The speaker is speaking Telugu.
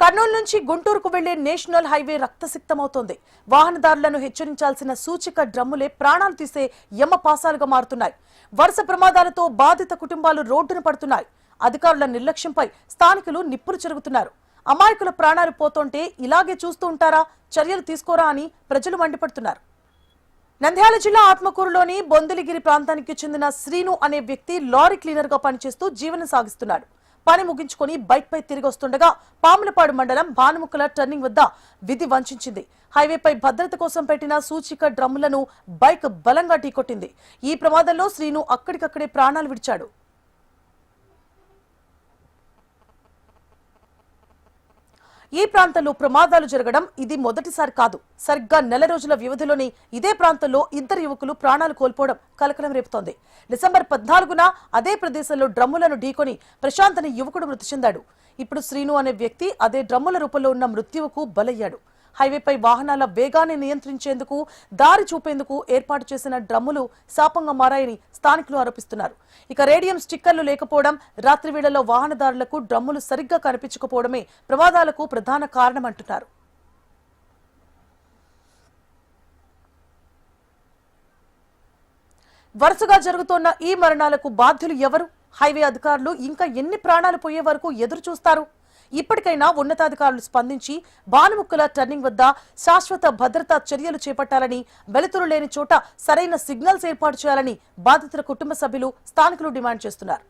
కర్నూలు నుంచి గుంటూరుకు వెళ్లే నేషనల్ హైవే రక్తసిక్తమవుతోంది. వాహనదారులను హెచ్చరించాల్సిన సూచిక డ్రమ్ములే ప్రాణాలు తీసే యమపాసాలుగా మారుతున్నాయి. వరుస ప్రమాదాలతో బాధిత కుటుంబాలు రోడ్డున పడుతున్నాయి. అధికారుల నిర్లక్ష్యంపై స్థానికులు నిప్పులు చెరుగుతున్నారు. అమాయకుల ప్రాణాలు పోతుంటే ఇలాగే చూస్తూ ఉంటారా, చర్యలు తీసుకోరా అని ప్రజలు మండిపడుతున్నారు. నంద్యాల జిల్లా ఆత్మకూరులోని బొందిలిగిరి ప్రాంతానికి చెందిన శ్రీను అనే వ్యక్తి లారీ క్లీనర్ గా పనిచేస్తూ జీవనం సాగిస్తున్నాడు. పని ముగించుకుని బైక్ పై తిరిగి వస్తుండగా పాములపాడు మండలం భానుముక్కల టర్నింగ్ వద్ద విధి వంచింది. హైవేపై భద్రత కోసం పెట్టిన సూచిక డ్రమ్ములను బైక్ బలంగా ఢీకొట్టింది. ఈ ప్రమాదంలో శ్రీను అక్కడికక్కడే ప్రాణాలు విడిచాడు. ఈ ప్రాంతంలో ప్రమాదాలు జరగడం ఇది మొదటిసారి కాదు. సరిగ్గా నెల రోజుల వ్యవధిలోనే ఇదే ప్రాంతంలో ఇద్దరు యువకులు ప్రాణాలు కోల్పోవడం కలకలం రేపుతోంది. డిసెంబర్ 14న అదే ప్రదేశంలో డ్రమ్ములను ఢీకొని ప్రశాంత్ అనే యువకుడు మృతి చెందాడు. ఇప్పుడు శ్రీను అనే వ్యక్తి అదే డ్రమ్ముల రూపంలో ఉన్న మృత్యువుకు బలయ్యాడు. హైవేపై వాహనాల వేగాన్ని నియంత్రించేందుకు, దారి చూపేందుకు ఏర్పాటు చేసిన డ్రమ్ములు శాపంగా మారాయని స్థానికులు ఆరోపిస్తున్నారు. ఇక రేడియం స్టిక్కర్లు లేకపోవడం, రాత్రి వేళల్లో వాహనదారులకు డ్రమ్ములు సరిగ్గా కనిపించకపోవడమే ప్రమాదాలకు ప్రధాన కారణమంటున్నారు. వరుసగా జరుగుతోన్న ఈ మరణాలకు బాధ్యులు ఎవరు? హైవే అధికారులు ఇంకా ఎన్ని ప్రాణాలు పోయే వరకు ఎదురు చూస్తారు? ఇప్పటికైనా ఉన్నతాధికారులు స్పందించి భానుముక్కల టర్నింగ్ వద్ద శాశ్వత భద్రతా చర్యలు చేపట్టాలని, వెలుతురు లేని చోట సరైన సిగ్నల్స్ ఏర్పాటు చేయాలని బాధితుల కుటుంబ సభ్యులు, స్థానికులు డిమాండ్ చేస్తున్నారు.